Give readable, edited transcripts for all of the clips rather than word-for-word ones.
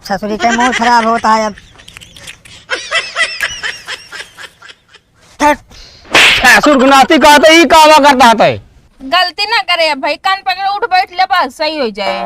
ससुरी का मूड खराब होता है अब। ससुर गुनाती कहते ही कावा करता है। गलती ना करे अब भाई, कान पकड़ उठ बैठ ले, बस सही हो जाए।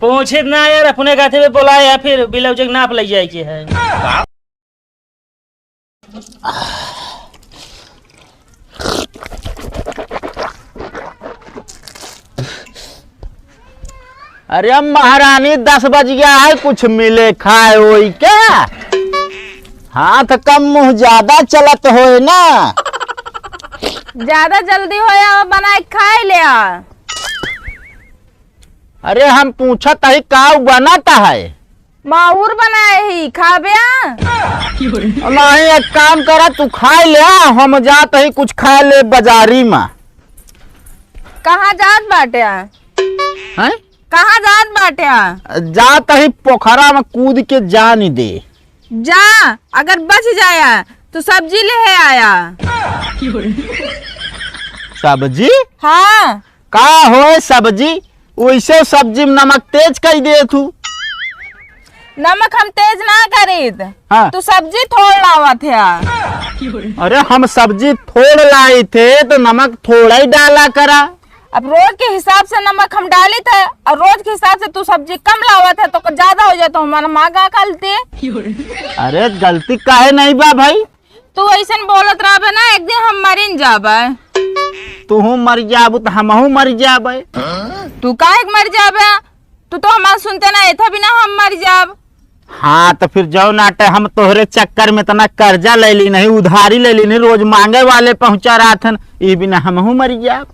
पहुंचे ना यार, अपने गाथे में बोला या फिर बिलौजक नाप ले जाए के है। अरे अब महारानी 10 बज गया है, कुछ मिले खाए हो क्या? हाथ कम मुंह ज्यादा चलत हो ना। ज्यादा जल्दी हो या बना के खाए ले आ। अरे हम पूछत है का बनाता है? माहूर बनाए ही खाबे। नहीं, एक काम करा, तू खाए ले, हम जात है कुछ खाए ले बाजारी में। कहाँ जात बाटे? हैं? कहाँ जात बाटे? जात है पोखरा में कूद के जान दे। जा, अगर बच जाया तो सब्जी ले आया। सब्जी? हाँ। का हो सब्जी? वैसे सब्जी में नमक तेज कर दे तू। नमक हम तेज ना करीद। हाँ। तू सब्जी थोड़ लावा थे। अरे हम सब्जी थोड़ लाए थे तो नमक थोड़ा ही डाला करा। अब रोज के हिसाब से नमक हम डाले थे और रोज के हिसाब से तू सब्जी कम लावा था तो ज्यादा हो जाता, हमारा माँ का गलती। अरे गलती काहे नहीं बा भाई? तू ऐसा बोलत रहा ना, एक दिन हम मरीन जाबे। तू मर जाबू तो हमहू मर जाबे। तू काहे मर जाबे? तू तो हमारा सुनते ना था बिना हम मर जाब। हाँ तो फिर जाओ नाटे, हम तोहरे चक्कर में इतना कर्जा ले ली नहीं, उधारी ले ली नहीं, रोज मांगे वाले पहुंचा रहा था, ये बिना हमहू मर जाब।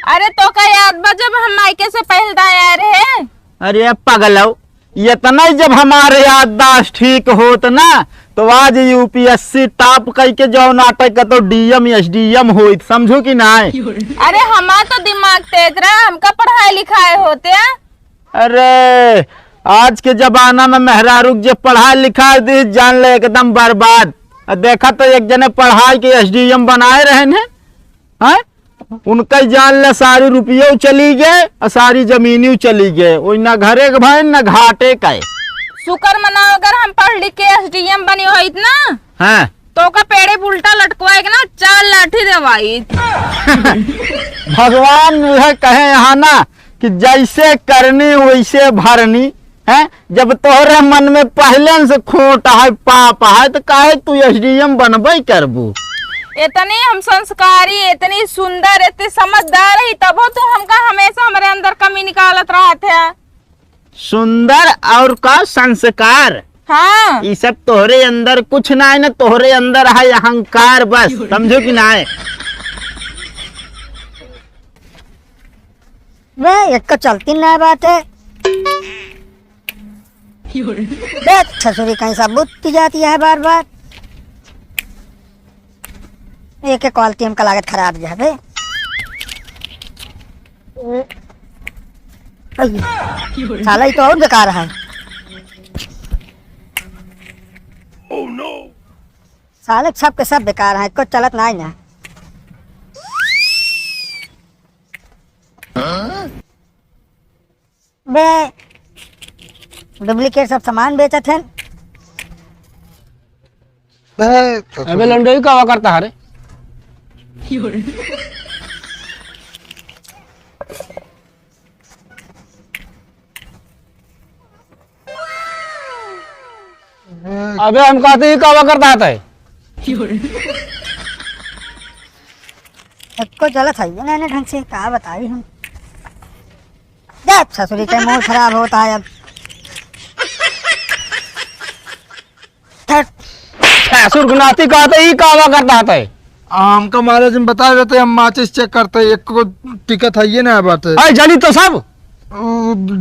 अरे तो का याद बा जब हम मायके से पहले आए रहे? अरे पगलो, इतना जब हमारे याददाश्त ठीक होत ना तो आज यूपीएससी टॉप करके जो नाटक का तो डीएम एसडीएम होइत, समझो कि ना? अरे हमारा तो दिमाग तेज रहा, हमका पढ़ाई लिखाई होते हैं। अरे आज के जमाना में मेहरारू जो पढ़ाई लिखाई दी जान ले एकदम बर्बाद। देखा तो एक जने पढ़ाई के एसडीएम बनाए रहे हैं, उनका जान ले सारी रुपये चली गए और सारी जमीनी चली गए, वही ना घरे के भाई ना घाटे का। शुक्र मनाओ अगर हम पढ़ लिख के एसडीएम बनी होइत ना, हाँ तो का पेड़े उल्टा लटकवाए ना 4 लाठी देवाई। भगवान यह कहे यहाँ ना कि जैसे करनी वैसे भरनी है। जब तोहरे मन में पहले से खोट है पाप है तो काहे तू एसडीएम बनबे करबू? इतनी हम संस्कारी, इतनी सुंदर, इतनी समझदार है, तब तो हमका हमेशा हमारे अंदर कमी निकालत रहा थे। सुंदर और का संस्कार, हाँ। ये सब तोहरे अंदर कुछ ना है ना, तोहरे अंदर है अहंकार बस, समझो कि ना? वे एक चलती ना बात है। देख ससुरी कहीं सब बुद्धि जाती है बार बार। एक क्वालिटी हमका लागत खराब जाए। साला ही तो और बेकार है। साले सब के सब बेकार है, कुछ चलत नहीं ना। बे डुप्लीकेट सब सामान बेचत हैं। अबे लंडोई का करता है रे? अबे हम कहते ही कावा करता है। सबको गलत है ना ढंग से, कहा बताई हम। देख ससुरी का मूड खराब होता है अब। ससुर गुनाती कहते ही कावा करता है। हमका महाराज ने बताया रहते, हम माचिस चेक करते, एक को टिकट है ये ना बात है। अरे जली तो सब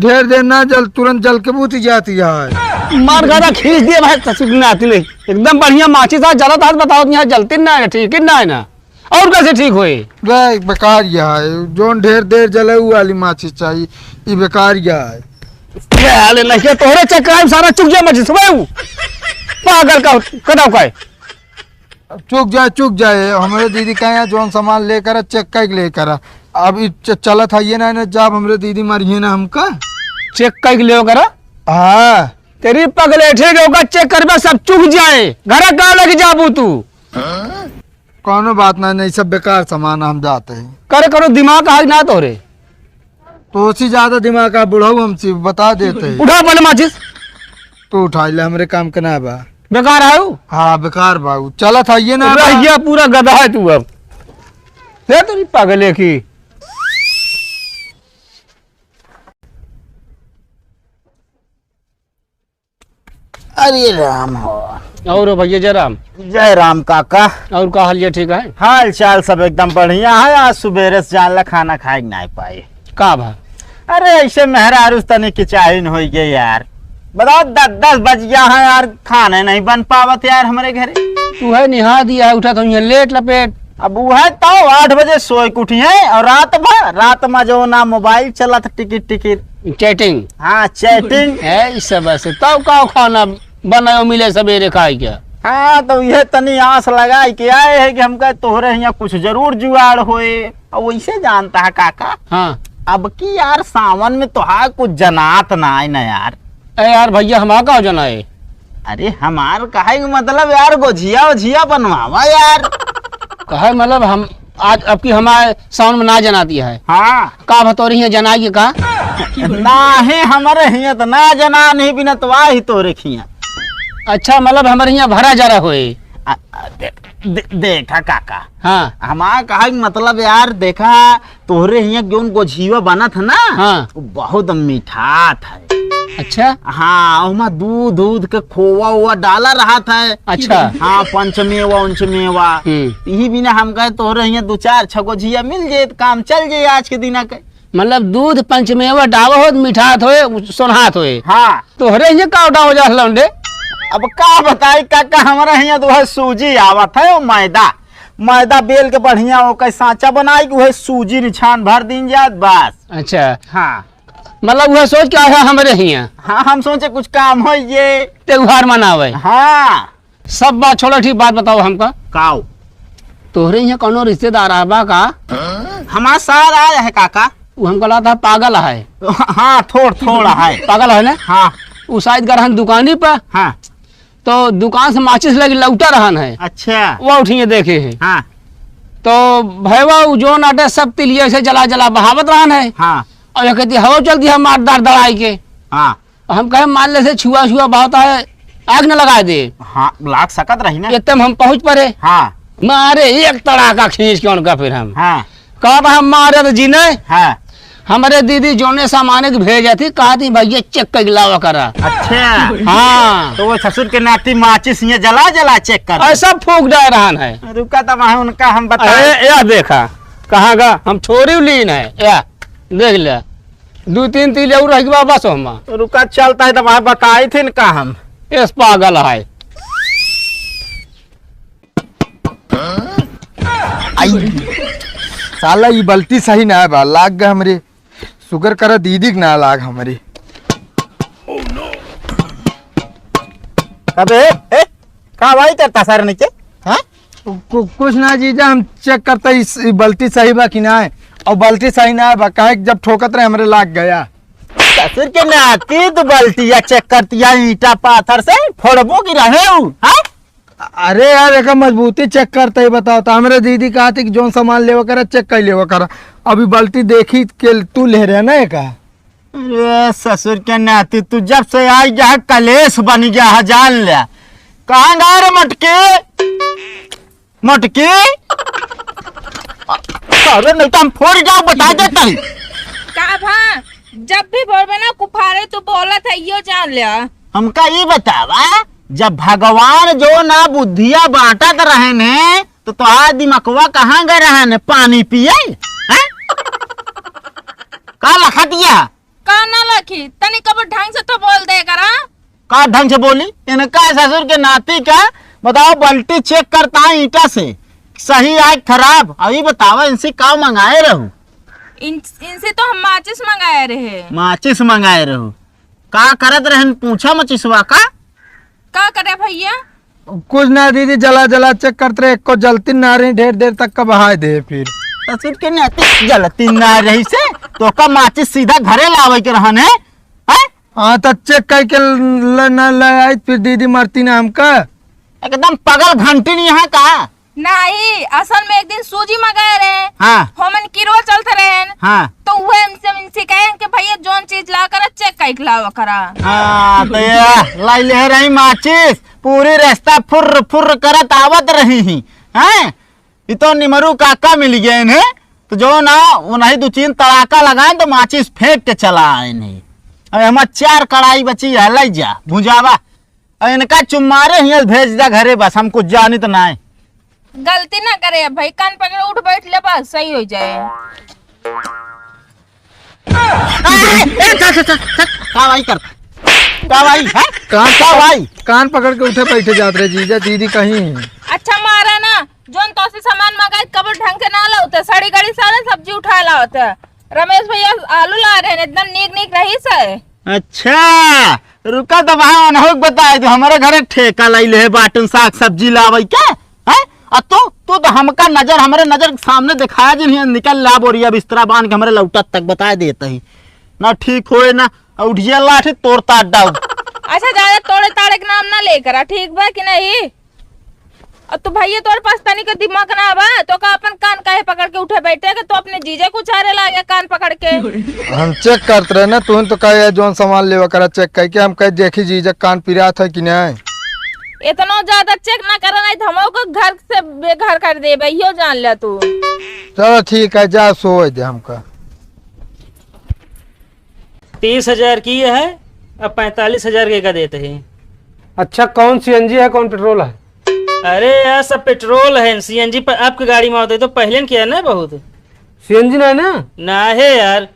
ढेर देर ना जल, तुरंत जल के बूती जाती है। मार गादा खींच दिया भाई, ससुर गुनाती नहीं, एकदम बढ़िया माचिस था, जला था, बताओ यहाँ जलती ना है, ठीक ना है ना, और कैसे ठीक हुए? वे बेकार या है, जोन ढेर देर जले वो वाली माचिस चाहिए, ये बेकार या है। नहीं तोहरे चक्कर सारा चुक जाए माचिस पागल का कदाव का है। चुक जाए हमारे दीदी का यहाँ जोन सामान लेकर चेक कर लेकर अभी चलत है ना जब हमरे दीदी मरिए ना हमका चेक कर ले करा। हाँ तेरी पगले ठीक होगा, चेक करबे सब चुक जाए, घर का लग जाबू तू। कोनो बात नहीं, सब बेकार सामान हम जाते हैं। करे करो दिमाग हाथ ना तोरे। तो उसी ज्यादा दिमाग का बुढ़ाऊ हमसे बता देते हैं। उठा पहले माचिस। तू उठा ले, हमरे काम के ना बा। बेकार है वो। हाँ बेकार बाबू, चलत है ना रह गया पूरा गधा है तू अब। दे तेरी पगले की। अरे राम हो। और भैया जय राम। जय राम काका। और का हाल ये ठीक है? हाल चाल सब एकदम बढ़िया है। आज सुबेरे से जानला खाना खाए नहीं पाए। का भा? अरे ऐसे मेहरारू तनी की चाहिए हो गई यार। बताओ 10 बज गया है यार, खाने नहीं बन पावत यार हमारे घरे। तू है निहा दिया है, उठा तो यहाँ लेट लपेट। अब वो है तो 8 बजे सोए के उठी है और रात में जो ना मोबाइल चला था, टिकट चैटिंग। हाँ चैटिंग है इस सब से तब का खाना बनाओ मिले सवेरे खाए क्या? हाँ तो यह तनी आस लगाई के आए है कि हमका तोहरे यहाँ कुछ जरूर जुआड़ होए। और वैसे जानता है काका, हाँ अब की यार सावन में तो हा कुछ जनात ना आए ना यार। अरे यार भैया हमारा का जना है? अरे हमार कहे के मतलब यार गोझिया बनवावा यार। कहे मतलब हम आज अब की हमारे सावन में ना जनाती है। हाँ का बतौरी है जनाई का? ना है हमारे यहाँ तो ना जना नहीं बिना तो ही तो रखिया। अच्छा मतलब हमारे यहाँ भरा जरा होए। देखा काका, हाँ हमारा कहा मतलब यार देखा तोहरे यहाँ क्यों गोझिया बना था ना, हाँ बहुत मीठा था। अच्छा हाँ उसमें दूध के खोवा हुआ डाला रहा था। अच्छा हाँ पंचमेवा उंचमेवा। यही बिना हम कहे तोहरे यहाँ 2-4 गोझिया मिल जाए काम चल जाए आज के दिन के। मतलब दूध पंचमेवा डावा हो मीठात हो सोनहात होए। हाँ तोहरे यहाँ का उठा हो जा लौंडे। अब का बताई काका, हमारे यहाँ तो है सूजी आवत है, मैदा बेल के बढ़िया हो के सांचा बनाई के सूजी निछान भर दिन जात बस। अच्छा हाँ मतलब वह सोच के आया हमारे यहाँ। हाँ हम सोचे कुछ काम हो ये त्योहार मनावे। हाँ सब बात छोड़ो, ठीक बात बताओ हमका। काओ तोहरे यहाँ कौनो रिश्तेदार आबा का? हमारा सार आया है काका। वो हमको लगा था पागल है। हाँ थोड़ा है पागल है ना? हाँ वो शायद गरहन दुकानी पर, हाँ तो दुकान से माचिस लगी लौटा रहन है। अच्छा वो उठिए देखे है। हाँ तो भैया जो नाटे सब तिलिया से जला बहावत रहन है। हाँ और ये कहती हवा चलती है मारदार दड़ाई के। हाँ हम कहे मान ले से छुआ बहाता है, आग न लगा दे। हाँ लाग सकत रही ना। एकदम हम पहुंच पड़े, हाँ मारे एक तड़ाका खींच के उनका। फिर हम हाँ कहा था हम मारे तो जी नहीं। हाँ हमारे दीदी जोने सामान के भेजा थी, कहा थी भैया चेक कर लावा करा। अच्छा हाँ तो वो ससुर के नाती माचिस ये जला चेक कर ऐसा फूक डाल रहन है। रुका तो वहाँ उनका हम बता। या देखा कहाँ का हम छोरी लीन है या देख ले 2-3 तिल और रह गया बस। हम रुका चलता है तो वहाँ बताई थी का हम इस पागल है। साला ये बल्टी सही ना है बा, लाग गया हमरे शुगर कर दीदी के ना लाग हमारे। अबे का भाई करता सर नीचे। हाँ कुछ ना जीजा, हम चेक करते इस बल्टी सही बा कि ना है। और बल्टी सही ना है बा, काहे जब ठोकत रहे हमरे लाग गया। ससुर के नाती तो बल्टिया चेक करती है ईटा पाथर से फोड़बो की रहे हूँ। हाँ अरे यार एक मजबूती चेक करते ही बताओ तो। हमरे दीदी कहा थी कि जो सामान लेवा करा चेक कर लेवा करा। अभी बल्टी देखी के तू ले रहे ना का। अरे ससुर के नाती तू जब से आई गया कलेश बन गया है, जान लिया। कहाँ गए रे मटकी अरे नहीं तो हम फोड़ जाओ, बता देता हूँ। का भा जब भी बोलबे ना कुफारे तो बोलत है यो जान लिया। हमका ये बतावा, जब भगवान जो ना बुद्धिया बांटत रहे ने तो तोहार दिमकवा कहाँ गए रहे ने पानी पिए? का लखा दिया का ना लखी तनी कब ढंग से तो बोल दे करा। का ढंग से बोली? इनका ससुर के नाती का बताओ बल्टी चेक करता है ईटा से, सही है खराब। अभी बतावा इनसे का मंगाए रहूं? इनसे तो हम माचिस मंगाए रहे। माचिस मंगाए रहूं? का करत रहन पूछा मचिसवा का करे भैया? कुछ ना दीदी, जला चेक करते रहे, को जलती ना रही, ढेर देर तक का बहाए दे। फिर ससुर के नाती जलती ना रही से तो का माचिस सीधा घरे लावे के रहन है हैं? हाँ तो चेक करके न ले आई फिर दीदी मरती ना हमका। एकदम पगल घंटी नहीं है का। नहीं, असल में एक दिन सूजी मंगाए रहे, हाँ हमन किरो चलते रहे, हाँ तो वह इनसे कहे कि भैया जोन चीज ला कर चेक कर लावा करा। हाँ तो ये लाई ले रही माचिस पूरी रास्ता फुर फुर करत आवत रही ही हैं। ये तो निमरू काका मिल गए इन्हें तो जो ना उन्हें 2-3 तड़ाका लगाए तो माचिस फेंक के चला आए नहीं। अब हमार 4 कढ़ाई बची है लाई जा भुजावा और इनका चुम्मारे ही भेज दिया घरे बस हम कुछ जानी तो ना गलती ना करे अब भाई, कान पकड़ उठ बैठ ले बस सही हो जाए। का भाई कर का भाई है का भाई कान पकड़ के उठे बैठे जाते रहे जीजा दीदी कहीं। अच्छा मारा ना, जोन तो से सामान मंगाए कबर ढंग के ना लाते, साड़ी गाड़ी सारे सब्जी उठा लाते। रमेश भैया आलू ला रहे हैं एकदम नीक रही से। अच्छा रुका तो वहां अनहोक बताए तो हमारे घरे ठेका लाई ले बाटन साग सब्जी लावे क्या है। तो हमका नजर हमारे नजर के सामने दिखाया जी निकल ला बोरिया बिस्तरा बांध के हमारे लौटा तक बता देते ही ना ठीक होए ना उठिया लाठी तोड़ता अड्डा। अच्छा ज्यादा तोड़े ताड़े के नाम ना लेकर ठीक बा कि नहीं। अब तो भैया तोर पास तनी का दिमाग ना बा तो का अपन कान काहे पकड़ के उठे बैठे के तो अपने जीजे को चारे लागे कान पकड़ के। हम चेक करते रहे ना तुम तो कहे जोन सामान लेवा करा चेक करके हम कहे देखी जीजा कान पिरा था कि नहीं। इतना ज्यादा चेक ना करा नहीं तो हम को घर से बेघर कर दे भैया जान ले तू। चलो ठीक है जा सो दे हमका। 30,000 की है, अब 45,000 के का देते हैं। अच्छा कौन सीएनजी है कौन पेट्रोल है? अरे यार सब पेट्रोल है, सीएनजी पर आपकी गाड़ी में होते तो पहले न किया ना बहुत। सीएनजी नहीं ना? ना है यार।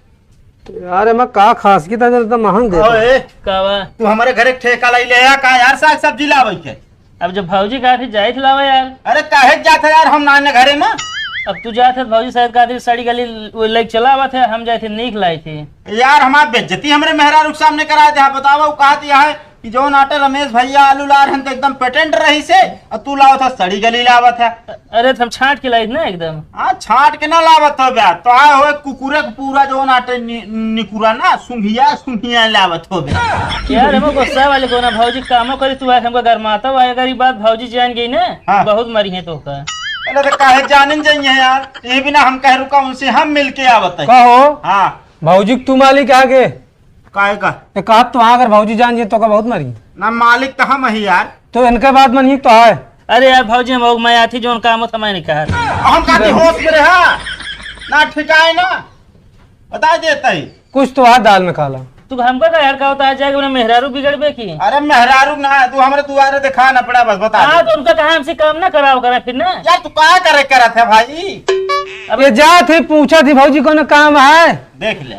यार मैं का खास की तरह तो महंग दे। ओए कावा तू हमारे घरे ठेका लाई ले का यार साग सब्जी लावे के। अब जब भाजी कहा थे जाए थे लावा यार। अरे काहे जाता यार हम नाने घरे में। अब तू जाते भाजी शायद कहा थे साड़ी गली लेके चला हुआ था, हम जाए थे नीक लाई थी। यार हमारी बेइज्जती हमरे मेहरा रुख सामने कराए थे। बताओ कहा है कि जो नाटे रमेश भैया आलू ला रहे तो एकदम पेटेंट रही से और तू लाओ था सड़ी गली लावत है। अरे तो हम छाट के लाई थी ना एकदम। हाँ छाट के ना लावत हो बे तो आए हो कुकुरे के पूरा जो नाटे निकुरा ना सुंघिया लावत हो बे। यार हम गुस्सा वाले को ना भाजी कामो करी तू हमको गरमाता हुआ अगर ये बात भाजी जान गई ना हाँ। बहुत मरी है तो का। अरे तो काहे जाने चाहिए यार ये बिना हम कह रुका उनसे हम मिलके आवत है। कहो हाँ भाजी तू मालिक आगे काहे का कहा तो अगर भाजी जान जी तो का बहुत मरी ना मालिक तो हम ही यार। तो इनके बाद मन ही तो है। अरे यार भाजी हम मैं आती जो काम था मैंने कहा हम कहते होश में रहा ना ठिकाए ना बता देता ही कुछ तो है दाल में काला। तू हमको का यार का होता है जाएगा उन्हें मेहरारू बिगड़बे की। अरे मेहरारू ना तू हमारे दुआरे दिखा ना पड़ा बस बता हाँ दे। तो उनका कहा हमसे काम ना कराओ करा फिर ना। यार तू कहा करे करा था भाई। अब ये जा थे पूछा थी भाजी को काम है देख ले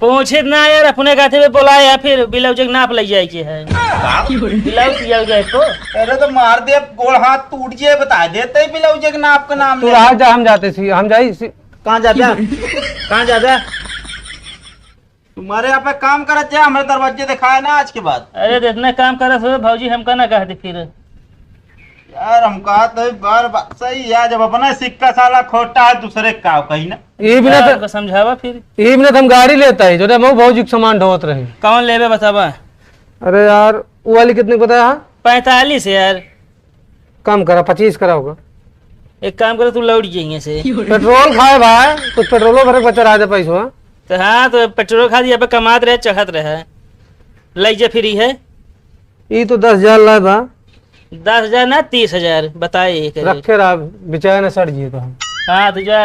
पूछे ना यार अपने गाथे में बोला या फिर ब्लाउज नाप ले जाए के है ब्लाउज सिया जाए तो। अरे तो मार दे गोड़ हाथ टूट जाए बता देते ही ब्लाउज के नाप का नाम तू रहा जा हम जाते सी हम जाई कहाँ जाता कहाँ जाता तुम्हारे यहाँ पे काम करा चाहे हमारे दरवाजे दिखाए ना आज के बाद। अरे तो इतना काम करा सो भाजी हमका ना कहते फिर यार हम कहा तो बार बार सही है जब अपना सिक्का साला खोटा है दूसरे का कहीं ना। ये बिना यार, हमको समझावा फिर ये बिना हम गाड़ी लेता है जो मैं भाजी के सामान ढोत रहे। कौन लेबे बतावा। अरे यार वो वाली कितने बताया? 45 यार कम करा 25 करा होगा। एक काम करो तू लौट जाइए से पेट्रोल खाए भाई कुछ पेट्रोलो भरे बचा रहा था पैसा। तो हाँ तो पेट्रोल खा दिया पे कमात रहे चढ़त रहे ले जा फ्री है। ये तो 10,000 लाए बा 10,000 ना 30,000 बताए रखे रहा बेचारे न सड़ जिए तो हम। हाँ तो जा